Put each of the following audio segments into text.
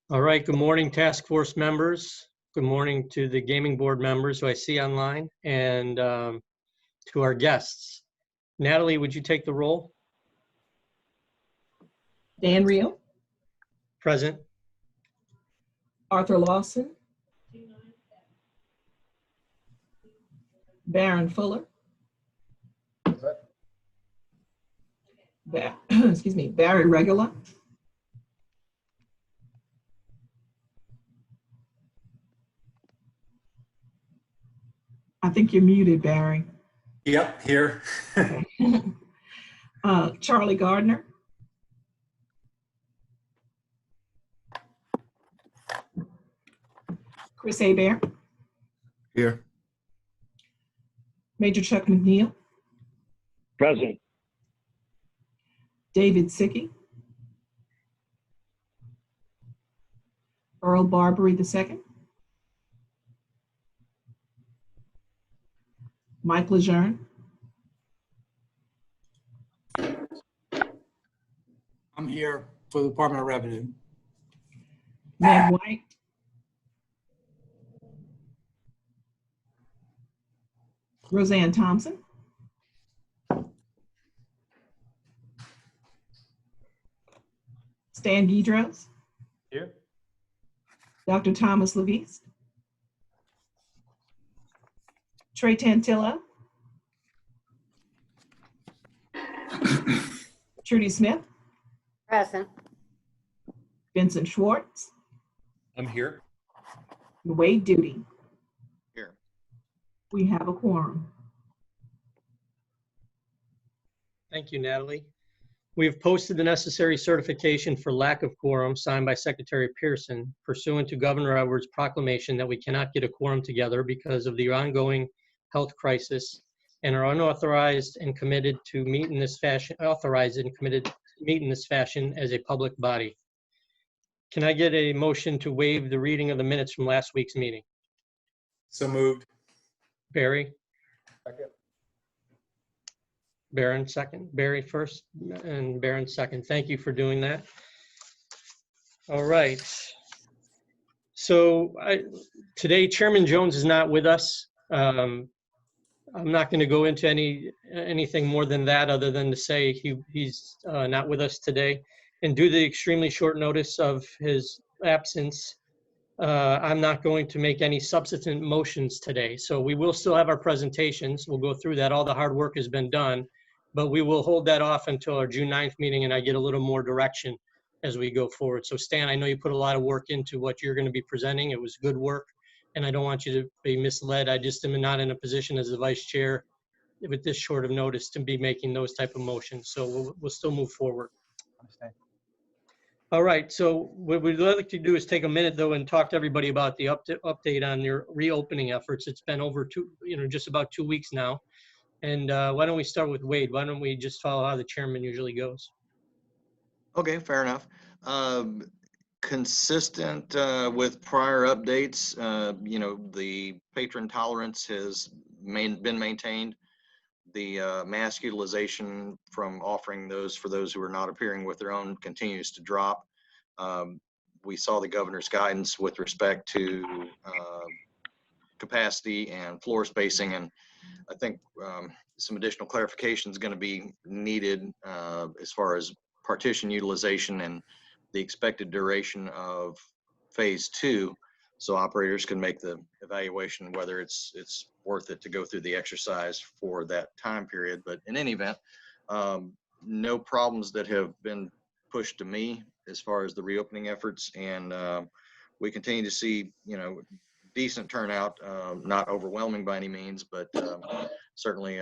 All right, good morning, task force members. Good morning to the gaming board members who I see online, and to our guests. Natalie, would you take the roll? Dan Reel, Present. Arthur Lawson, Baron Fuller, excuse me, Barry Regula, I think you're muted, Barry. Yep, here. Okay. Charlie Gardner, Chris Hebert, Here. Major Chuck McNeil, Present. David Sickey, Earl Barbary II, Mike Lejeune, I'm here for the Department of Revenue. Meg White, Roseanne Thompson, Stan Guidros, Here. Dr. Thomas Levice, Trey Tantillo, Trudy Smith, Present. Vincent Schwartz, I'm here. Wade Duty. Here. We have a quorum. Thank you, Natalie. We have posted the necessary certification for lack of quorum signed by Secretary Pearson pursuant to Governor Edwards' proclamation that we cannot get a quorum together because of the ongoing health crisis and are unauthorized and committed to meet in this fashion, authorized and committed to meet in this fashion as a public body. Can I get a motion to waive the reading of the minutes from last week's meeting? So moved. Barry? Second. Barron second. Barry first and Barron second. Thank you for doing that. All right. So today Chairman Jones is not with us. I'm not going to go into anything more than that other than to say he's not with us today. And due to the extremely short notice of his absence, I'm not going to make any substantive motions today. So we will still have our presentations. We'll go through that. All the hard work has been done, but we will hold that off until our June 9th meeting and I get a little more direction as we go forward. So Stan, I know you put a lot of work into what you're going to be presenting. It was good work and I don't want you to be misled. I just am not in a position as the vice chair with this short of notice to be making those type of motions. So we'll still move forward. Understand. All right, so what we'd like to do is take a minute though and talk to everybody about the update on your reopening efforts. It's been over just about 2 weeks now. And why don't we start with Wade? Why don't we just follow how the chairman usually goes? Okay, fair enough. Consistent with prior updates, the patron tolerance has been maintained. The mask utilization from offering those for those who are not appearing with their own continues to drop. We saw the governor's guidance with respect to capacity and floor spacing, and I think some additional clarification is going to be needed as far as partition utilization and the expected duration of phase 2, so operators can make the evaluation whether it's worth it to go through the exercise for that time period. But in any event, no problems that have been pushed to me as far as the reopening efforts, and we continue to see decent turnout, not overwhelming by any means, but certainly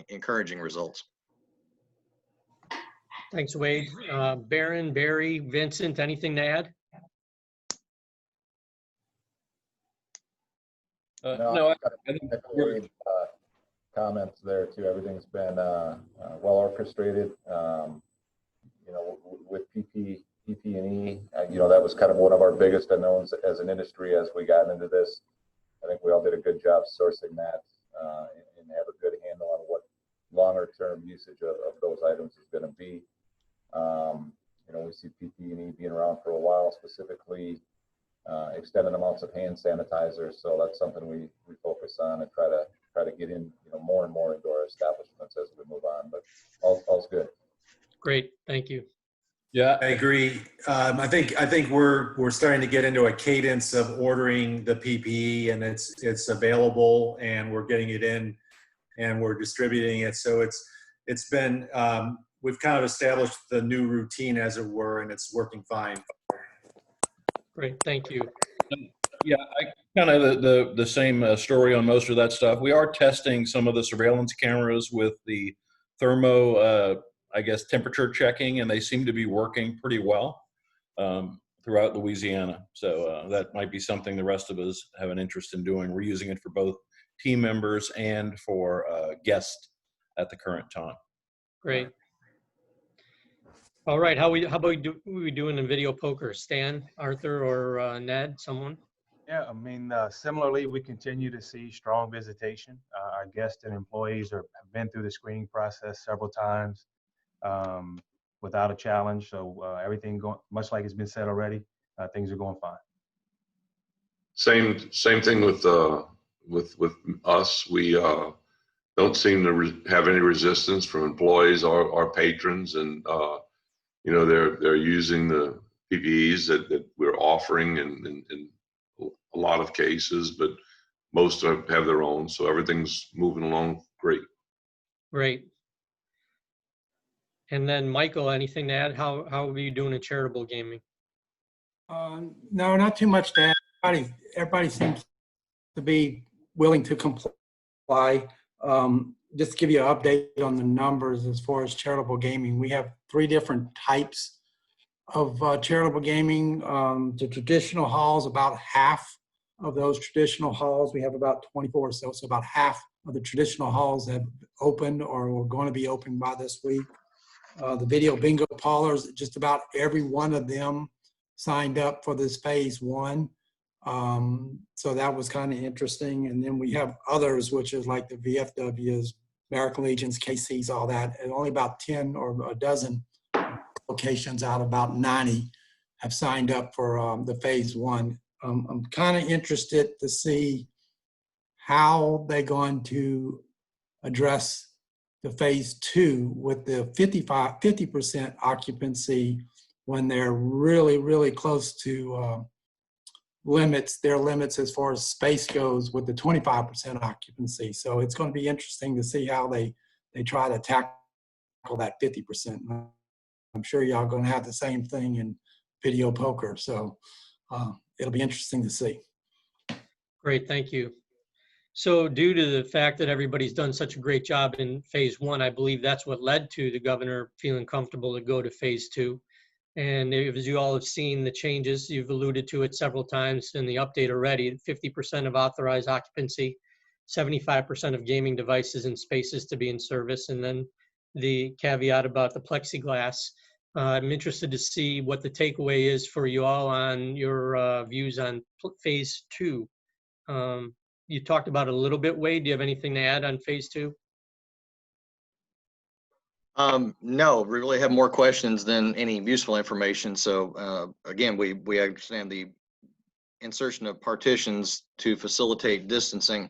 encouraging results. Thanks, Wade. Barron, Barry, Vincent, anything to add? No, I think Wade's comments there too. Everything's been well orchestrated. With PP&E, that was kind of one of our biggest unknowns as an industry as we got into this. I think we all did a good job sourcing that and have a good handle on what longer-term usage of those items is going to be. We see PP&E being around for a while, specifically extended amounts of hand sanitizer. So that's something we focus on and try to get in, more and more into our establishments as we move on. But all's good. Great, thank you. Yeah, I agree. I think we're starting to get into a cadence of ordering the PPE, and it's available, and we're getting it in, and we're distributing it. So it's been we've kind of established the new routine, as it were, and it's working fine. Great, thank you. yeah, I kind of the same story on most of that stuff. We are testing some of the surveillance cameras with the thermo, temperature checking, and they seem to be working pretty well throughout Louisiana. So that might be something the rest of us have an interest in doing. We're using it for both team members and for guests at the current time. Great. All right, how about we doing in video poker? Stan, Arthur, or Ned, someone? Yeah, similarly, we continue to see strong visitation. Our guests and employees have been through the screening process several times without a challenge. So everything going, much like it's been said already, things are going fine. Same thing with us. We don't seem to have any resistance from employees or patrons, and they're using the PPEs that we're offering in a lot of cases, but most have their own. So everything's moving along great. Great. And then Michael, anything to add? How are you doing in charitable gaming? No, not too much to add. Everybody seems to be willing to comply. Just to give you an update on the numbers as far as charitable gaming, we have 3 different types of charitable gaming. The traditional halls, about half of those traditional halls, we have about 24 or so about half of the traditional halls have opened or are going to be open by this week. The video bingo parlors, just about every one of them signed up for this phase 1. So that was kind of interesting. And then we have others, which is like the VFWs, American Legions, KCs, all that. And only about 10 or a dozen locations out of about 90 have signed up for the phase 1. I'm kind of interested to see how they're going to address the phase 2 with the 50% occupancy when they're really, really close to their limits as far as space goes with the 25% occupancy. So it's going to be interesting to see how they try to tackle that 50%. I'm sure y'all going to have the same thing in video poker. So it'll be interesting to see. Great, thank you. So due to the fact that everybody's done such a great job in phase 1, I believe that's what led to the governor feeling comfortable to go to phase 2. And as you all have seen the changes, you've alluded to it several times in the update already, 50% of authorized occupancy, 75% of gaming devices and spaces to be in service, and then the caveat about the plexiglass. I'm interested to see what the takeaway is for you all on your views on phase 2. You talked about it a little bit, Wade. Do you have anything to add on phase 2? No, we really have more questions than any useful information. So again, we understand the insertion of partitions to facilitate distancing.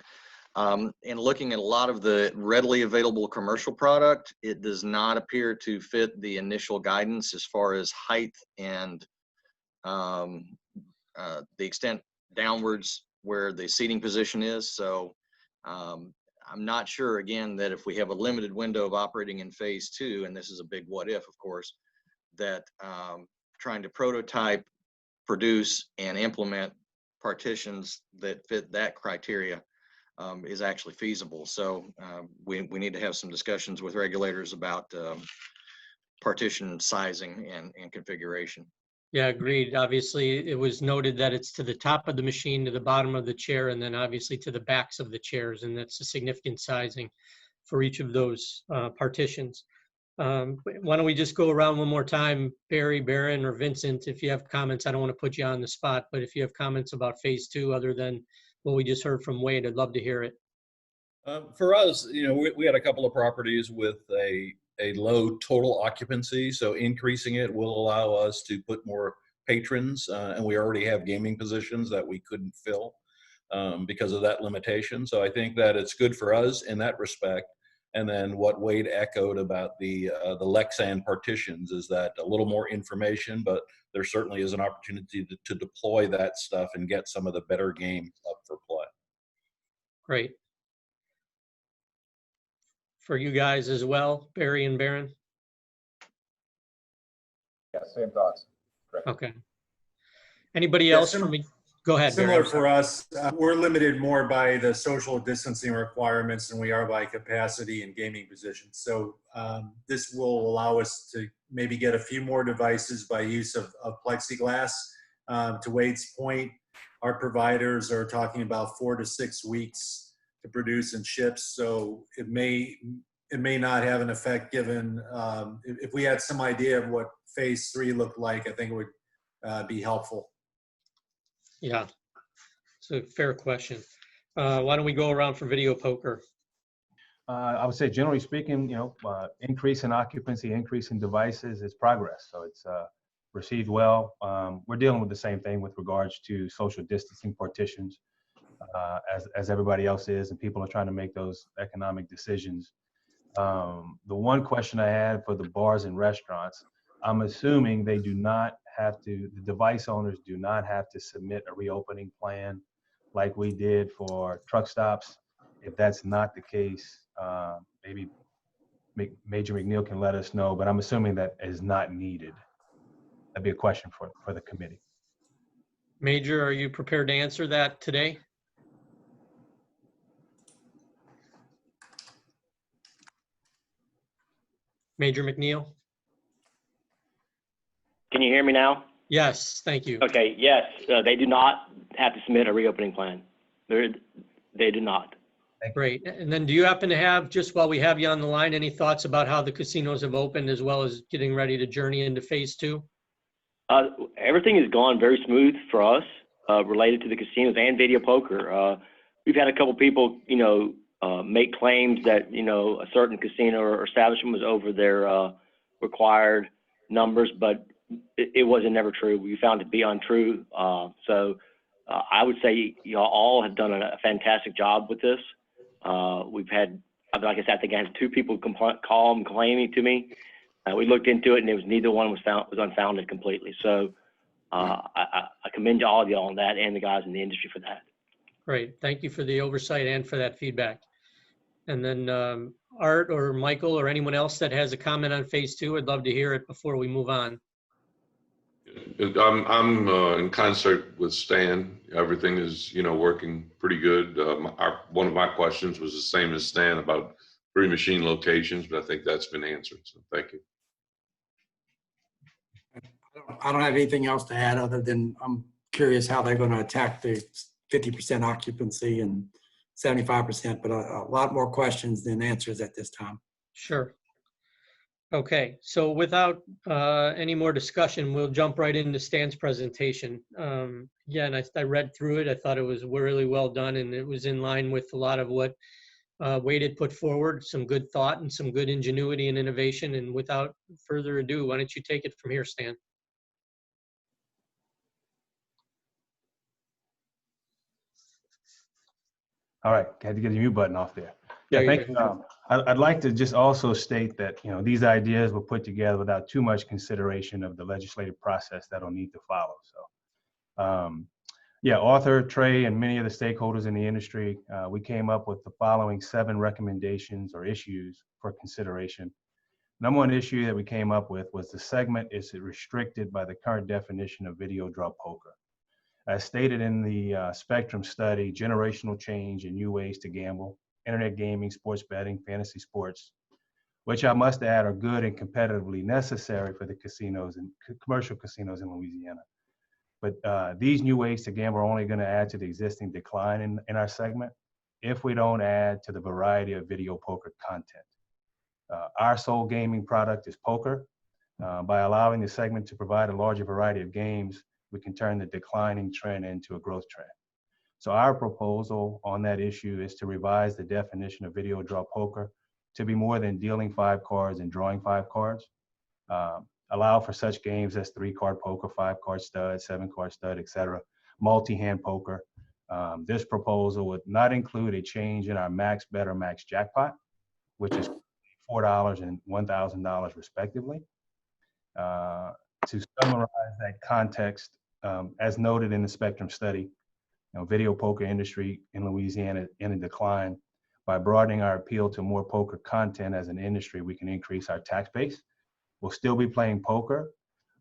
And looking at a lot of the readily available commercial product, it does not appear to fit the initial guidance as far as height and the extent downwards where the seating position is. So I'm not sure, again, that if we have a limited window of operating in phase 2, and this is a big what if, of course, that trying to prototype, produce, and implement partitions that fit that criteria is actually feasible. So we need to have some discussions with regulators about partition sizing and configuration. Yeah, agreed. Obviously, it was noted that it's to the top of the machine, to the bottom of the chair, and then obviously to the backs of the chairs, and that's a significant sizing for each of those partitions. Why don't we just go around one more time, Barry, Barron, or Vincent, if you have comments. I don't want to put you on the spot, but if you have comments about phase 2 other than what we just heard from Wade, I'd love to hear it. For us, we had a couple of properties with a low total occupancy, so increasing it will allow us to put more patrons, and we already have gaming positions that we couldn't fill because of that limitation. So I think that it's good for us in that respect. And then what Wade echoed about the Lexan partitions is that a little more information, but there certainly is an opportunity to deploy that stuff and get some of the better game up for play. Great. For you guys as well, Barry and Barron? Yeah, same thoughts. Correct. Okay. Anybody Yeah, else? Go ahead, Barry. Similar for us, we're limited more by the social distancing requirements than we are by capacity and gaming positions. So this will allow us to maybe get a few more devices by use of plexiglass. To Wade's point, our providers are talking about 4 to 6 weeks to produce and ship. So it may not have an effect given, if we had some idea of what phase 3 looked like, I think it would be helpful. Yeah, it's a fair question. Why don't we go around for video poker? I would say, generally speaking, increase in occupancy, increase in devices is progress. So it's received well. We're dealing with the same thing with regards to social distancing partitions as everybody else is, and people are trying to make those economic decisions. The one question I had for the bars and restaurants, I'm assuming they do not have to, the device owners do not have to submit a reopening plan like we did for truck stops. If that's not the case, maybe Major McNeil can let us know, but I'm assuming that is not needed. That'd be a question for the committee. Major, are you prepared to answer that today? Major McNeil? Can you hear me now? Yes, thank you. Okay, yes, they do not have to submit a reopening plan. They do not. Great. And then do you happen to have, just while we have you on the line, any thoughts about how the casinos have opened as well as getting ready to journey into phase 2? Everything has gone very smooth for us related to the casinos and video poker. We've had a couple people, make claims that, a certain casino or establishment was over their required numbers, but it wasn't never true. We found it to be untrue. So I would say you all have done a fantastic job with this. We've had, like I said, I think I had 2 people call and claiming to me. We looked into it, and it was neither one was unfounded completely. So I commend all of y'all on that, and the guys in the industry for that. Great. Thank you for the oversight and for that feedback. And then Art or Michael or anyone else that has a comment on phase 2, I'd love to hear it before we move on. I'm in concert with Stan. Everything is, working pretty good. One of my questions was the same as Stan about 3 machine locations, but I think that's been answered. So thank you. I don't have anything else to add other than I'm curious how they're going to attack the 50% occupancy and 75%, but a lot more questions than answers at this time. Sure. Okay, so without any more discussion, we'll jump right into Stan's presentation. Again, I read through it. I thought it was really well done, and it was in line with a lot of what Wade had put forward, some good thought and some good ingenuity and innovation. And without further ado, why don't you take it from here, Stan? All right, had to get the mute button off there. Yeah, thank you. I'd like to just also state that, these ideas were put together without too much consideration of the legislative process that'll need to follow. So, yeah, Arthur, Trey, and many of the stakeholders in the industry, we came up with the following 7 recommendations or issues for consideration. Number 1 issue that we came up with was the segment is restricted by the current definition of video draw poker. As stated in the Spectrum study, generational change and new ways to gamble, internet gaming, sports betting, fantasy sports, which I must add are good and competitively necessary for the casinos and commercial casinos in Louisiana. But these new ways to gamble are only going to add to the existing decline in our segment if we don't add to the variety of video poker content. Our sole gaming product is poker. By allowing the segment to provide a larger variety of games, we can turn the declining trend into a growth trend. So our proposal on that issue is to revise the definition of video draw poker to be more than dealing 5 cards and drawing 5 cards. Allow for such games as 3-card poker, 5-card stud, 7-card stud, etc. Multi-hand poker. This proposal would not include a change in our max bet or max jackpot, which is $4 and $1,000 respectively. To summarize that context, as noted in the Spectrum study, video poker industry in Louisiana in a decline. By broadening our appeal to more poker content as an industry, we can increase our tax base. We'll still be playing poker,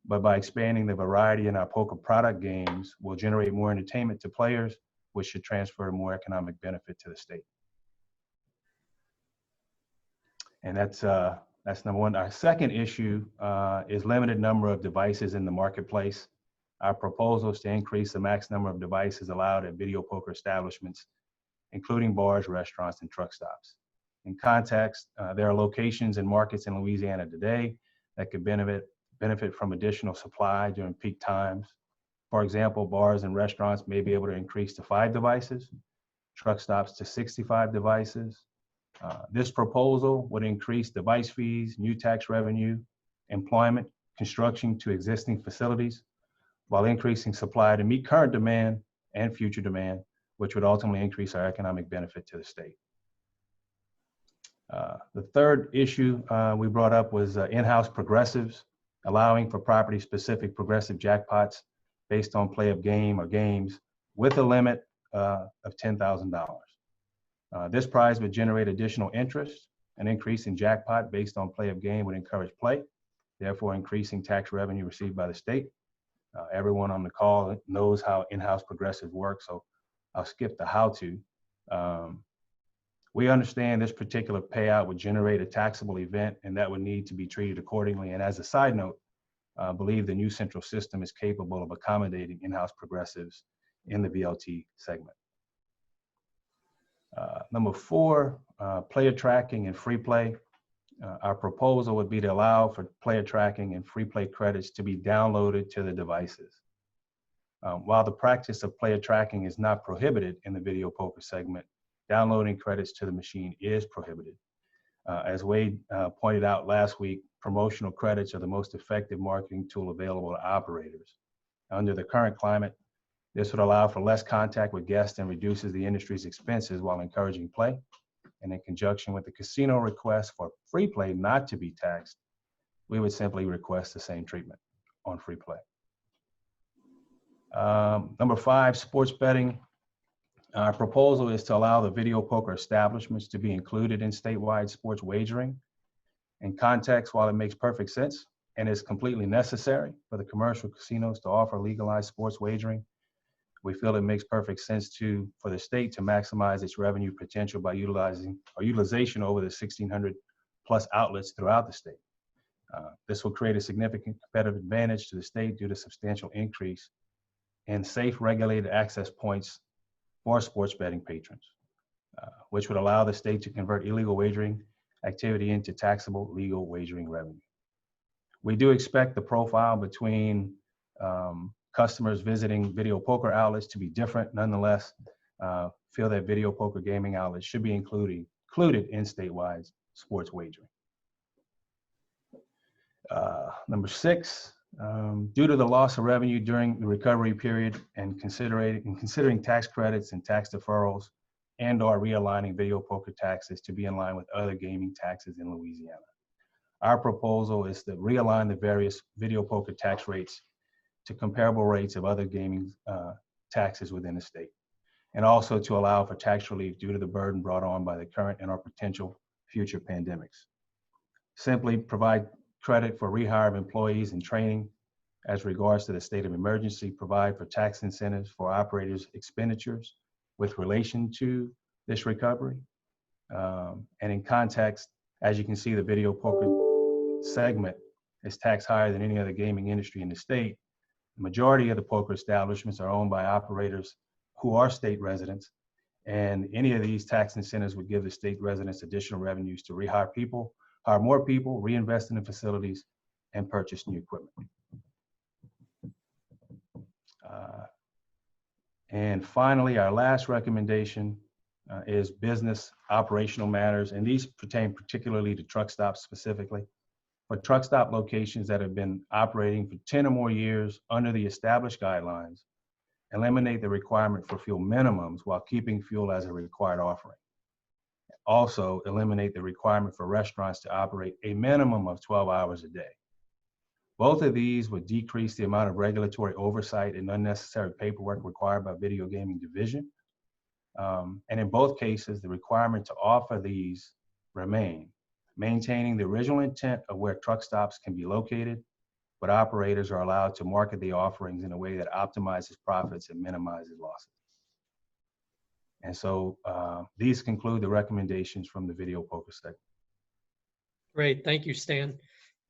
but by expanding the variety in our poker product games, we'll generate more entertainment to players, which should transfer more economic benefit to the state. And that's number 1. Our second issue is limited number of devices in the marketplace. Our proposal is to increase the max number of devices allowed at video poker establishments, including bars, restaurants, and truck stops. In context, there are locations and markets in Louisiana today that could benefit from additional supply during peak times. For example, bars and restaurants may be able to increase to 5 devices, truck stops to 65 devices. This proposal would increase device fees, new tax revenue, employment, construction to existing facilities, while increasing supply to meet current demand and future demand, which would ultimately increase our economic benefit to the state. The third issue we brought up was in-house progressives, allowing for property-specific progressive jackpots based on play of game or games with a limit of $10,000. This prize would generate additional interest An increase in jackpot based on play of game would encourage play, therefore increasing tax revenue received by the state. Everyone on the call knows how in-house progressive works, so I'll skip the how-to. We understand this particular payout would generate a taxable event, and that would need to be treated accordingly. And as a side note, I believe the new central system is capable of accommodating in-house progressives in the VLT segment. Number 4, player tracking and free play. Our proposal would be to allow for player tracking and free play credits to be downloaded to the devices. While the practice of player tracking is not prohibited in the video poker segment, downloading credits to the machine is prohibited. As Wade pointed out last week, promotional credits are the most effective marketing tool available to operators. Under the current climate, this would allow for less contact with guests and reduces the industry's expenses while encouraging play. And in conjunction with the casino request for free play not to be taxed, we would simply request the same treatment on free play. Number 5, sports betting. Our proposal is to allow the video poker establishments to be included in statewide sports wagering. In context, while it makes perfect sense and is completely necessary for the commercial casinos to offer legalized sports wagering, we feel it makes perfect sense for the state to maximize its revenue potential by utilization over the 1,600 plus outlets throughout the state. This will create a significant competitive advantage to the state due to substantial increase in safe regulated access points for sports betting patrons, which would allow the state to convert illegal wagering activity into taxable legal wagering revenue. We do expect the profile between customers visiting video poker outlets to be different. Nonetheless, feel that video poker gaming outlets should be included in statewide sports wagering. Number 6, due to the loss of revenue during the recovery period and considering tax credits and tax deferrals and/or realigning video poker taxes to be in line with other gaming taxes in Louisiana, our proposal is to realign the various video poker tax rates to comparable rates of other gaming taxes within the state, and also to allow for tax relief due to the burden brought on by the current and/or potential future pandemics. Simply provide credit for rehire of employees and training as regards to the state of emergency, provide for tax incentives for operators' expenditures with relation to this recovery. And in context, as you can see, the video poker segment is taxed higher than any other gaming industry in the state. The majority of the poker establishments are owned by operators who are state residents, and any of these tax incentives would give the state residents additional revenues to rehire people, hire more people, reinvest in the facilities, and purchase new equipment. And finally, our last recommendation is business operational matters, and these pertain particularly to truck stops specifically. For truck stop locations that have been operating for 10 or more years under the established guidelines, eliminate the requirement for fuel minimums while keeping fuel as a required offering. Also, eliminate the requirement for restaurants to operate a minimum of 12 hours a day. Both of these would decrease the amount of regulatory oversight and unnecessary paperwork required by Video Gaming Division. And in both cases, the requirement to offer these remain, maintaining the original intent of where truck stops can be located, but operators are allowed to market the offerings in a way that optimizes profits and minimizes losses. And so these conclude the recommendations from the video poker segment. Great, thank you, Stan.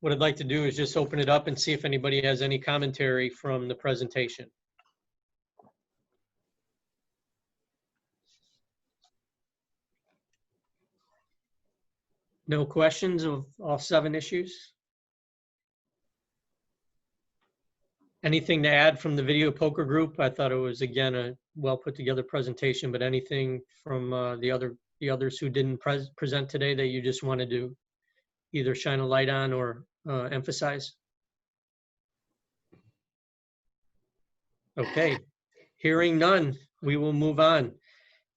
What I'd like to do is just open it up and see if anybody has any commentary from the presentation. No questions of all 7 issues? Anything to add from the video poker group? I thought it was, again, a well put together presentation, but anything from the others who didn't present today that you just wanted to either shine a light on or emphasize? Okay, hearing none, we will move on.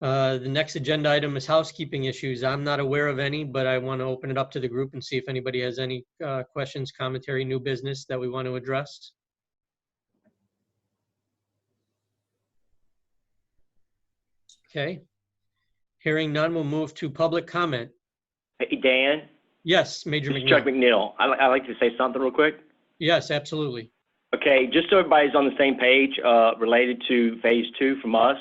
The next agenda item is housekeeping issues. I'm not aware of any, but I want to open it up to the group and see if anybody has any questions, commentary, new business that we want to address. Okay, hearing none, we'll move to public comment. Hey, Dan, Yes, Major this is Chuck McNeil. McNeil. I'd like to say something real quick. Yes, absolutely. Okay, just so everybody's on the same page related to phase 2 from us,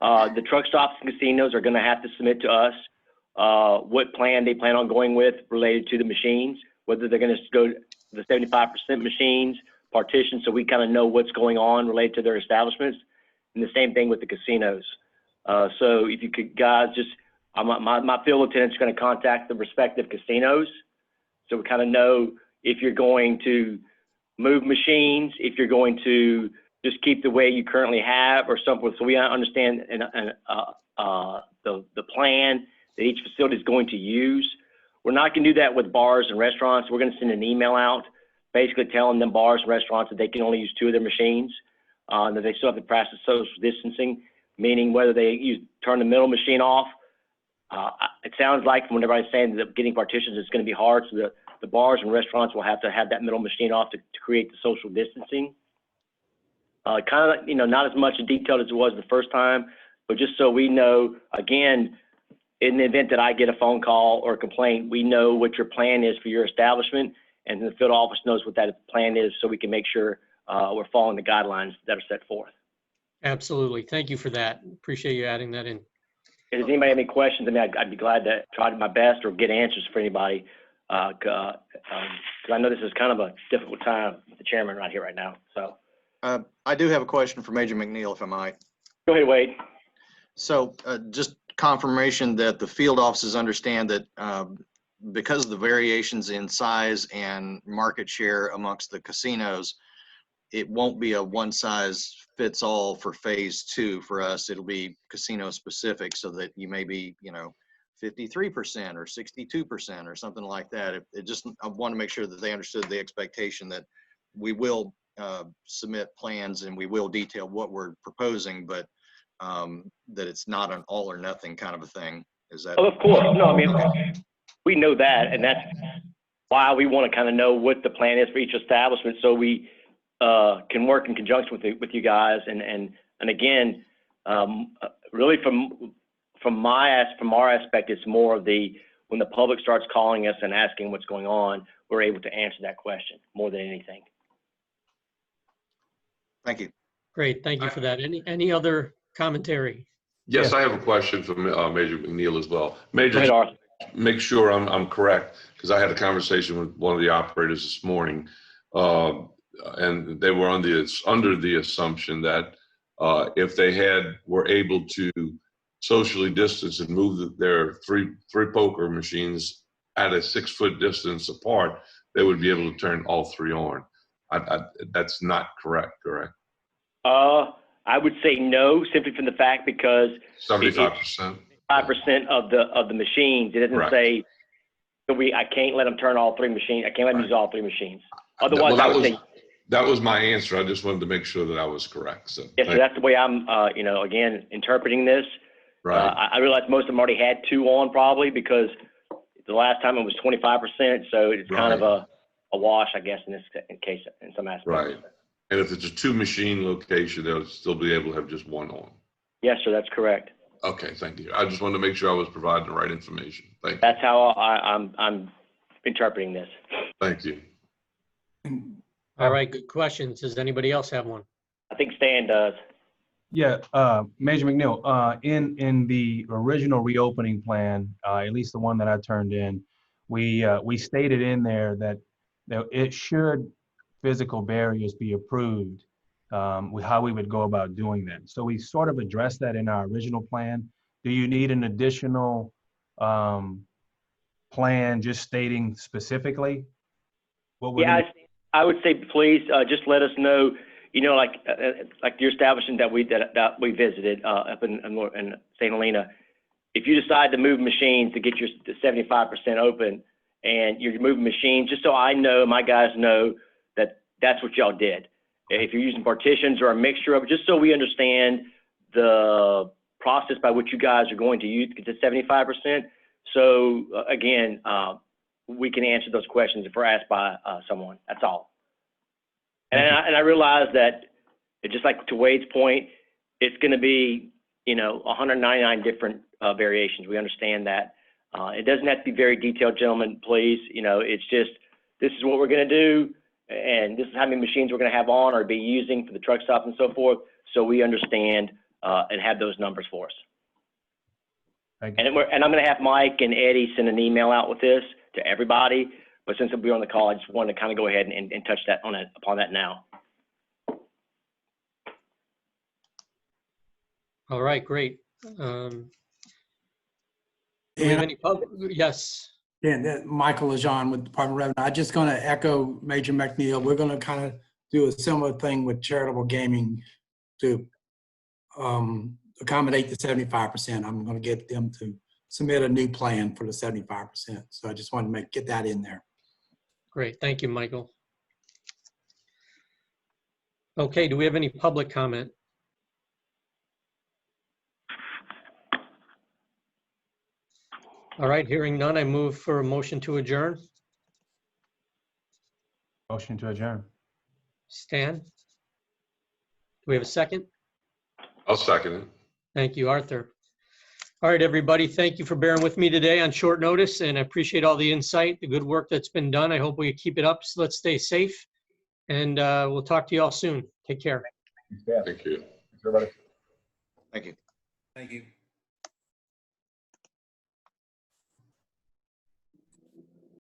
the truck stops and casinos are going to have to submit to us what plan they plan on going with related to the machines, whether they're going to go the 75% machines, partition, so we kind of know what's going on related to their establishments, and the same thing with the casinos. So if you could, guys, just my field lieutenant's going to contact the respective casinos, so we kind of know if you're going to move machines, if you're going to just keep the way you currently have or something, so we understand the plan that each facility is going to use. We're not going to do that with bars and restaurants. We're going to send an email out basically telling them bars and restaurants that they can only use 2 of their machines, that they still have to practice social distancing, meaning whether they turn the middle machine off. It sounds like from what everybody's saying that getting partitions is going to be hard, so the bars and restaurants will have to have that middle machine off to create the social distancing. Kind of, not as much in detail as it was the first time, but just so we know, again, in the event that I get a phone call or a complaint, we know what your plan is for your establishment, and the field office knows what that plan is, so we can make sure we're following the guidelines that are set forth. Absolutely. Thank you for that. Appreciate you adding that in. Does anybody have any questions? I mean, I'd be glad to try my best or get answers for anybody, because I know this is kind of a difficult time with the chairman right here right now. So I do have a question for Major McNeil, if I might. go ahead, Wade. So just confirmation that the field offices understand that because of the variations in size and market share amongst the casinos, it won't be a one size fits all for phase 2 for us. It'll be casino specific, so that you may be, 53% or 62% or something like that. I want to make sure that they understood the expectation that we will submit plans and we will detail what we're proposing, but that it's not an all or nothing kind of a thing. Is that? Oh, of course. No, I mean, we know that, and that's why we want to kind of know what the plan is for each establishment, so we can work in conjunction with you guys. And again, really from our aspect, it's more of when the public starts calling us and asking what's going on, we're able to answer that question more than anything. Thank you. Great. Thank you for that. Any other commentary? Yes, I have a question for Major McNeil as well. Major, Go ahead, Arthur. make sure I'm correct, because I had a conversation with one of the operators this morning, and they were under the assumption that if they were able to socially distance and move their three poker machines at a 6-foot distance apart, they would be able to turn all 3 on. That's not correct? I would say no, simply from the fact because 75%. 5% of the machines. It doesn't Right. say I can't let them turn all 3 machines. I can't let them use all 3 machines. Otherwise, Well, I would say that was my answer. I just wanted to make sure that I was correct. So yes. So that's the way I'm, again, interpreting this. right. I realize most of them already had 2 on probably because the last time it was 25%. So it's kind of a wash, I guess, in this case, in some aspects. Right. And if it's a 2-machine location, they'll still be able to have just 1 on. Yes, sir. That's correct. Okay, thank you. I just wanted to make sure I was providing the right information. Thank you. That's how I'm interpreting this. Thank you. All right, good questions. Does anybody else have one? I think Stan does. Yeah, Major McNeil, in the original reopening plan, at least the one that I turned in, we stated in there that it should physical barriers be approved, how we would go about doing that. So we sort of addressed that in our original plan. Do you need an additional plan just stating specifically? What would Yeah, I would say please just let us know. Like your establishment that we visited up in St. Helena. If you decide to move machines to get your 75% open, and you're moving machines, just so I know, my guys know that that's what y'all did. If you're using partitions or a mixture of it, just so we understand the process by which you guys are going to use to get to 75%. So again, we can answer those questions if we're asked by someone. That's all. And I realize that, just like to Wade's point, it's going to be 199 different variations. We understand that, It doesn't have to be very detailed, gentlemen, please. You know, it's just, this is what we're going to do, and this is how many machines we're going to have on or be using for the truck stop and so forth, so we understand and have those numbers for us. Thank you. And I'm going to have Mike and Eddie send an email out with this to everybody. But since we're on the call, I just wanted to kind of go ahead and touch that upon that now. All right, great. Do we have any yes. And Michael Lejean with Department of Revenue. I'm just going to echo Major McNeil. We're going to kind of do a similar thing with charitable gaming to accommodate the 75%. I'm going to get them to submit a new plan for the 75%. So I just wanted to get that in there. Great, thank you, Michael. Okay, do we have any public comment? All right, hearing none, I move for a motion to adjourn. Motion to adjourn. Stan? Do we have a second? I'll second it. Thank you, Arthur. All right, everybody, thank you for bearing with me today on short notice, and I appreciate all the insight, the good work that's been done. I hope we keep it up, so let's stay safe, and we'll talk to you all soon. Take care. Yeah. Thank you. Thanks, everybody. Thank you. Thank you.